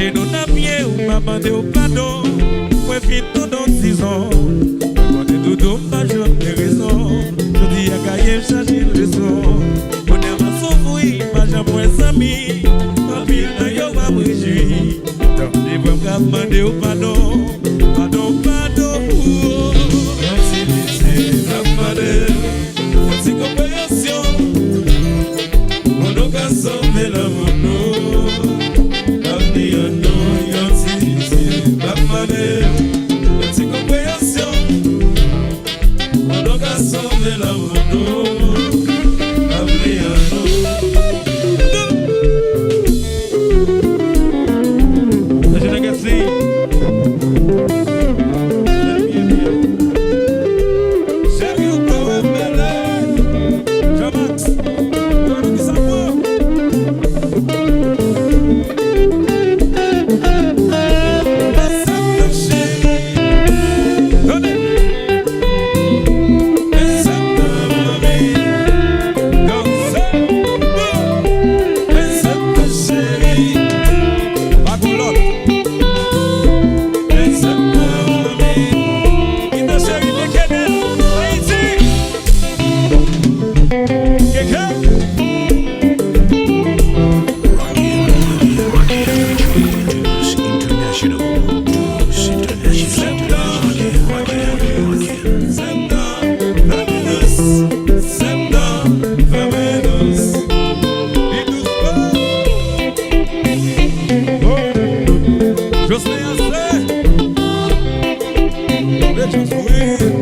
J'ai nos napiers ou m'a bandé au cadeau. Moi, fin tout dans 6 ans. Quand t'es dodo, ma joie, mes raisons. Je dis à Kaye, changer le son. On est ma souffouille, ma jambe, moi, Samy. Ma fille, n'a yo, ma réjouie. Dans les bras, m'a bandé au pardon. Pardon, pardon, oh. Merci, merci, m'a bandé. Merci, compréhension. Mon nom, qu'a sauvé l'amour. Merci compréhension, on doit sauver la moto, amener un autre. Je n'ai just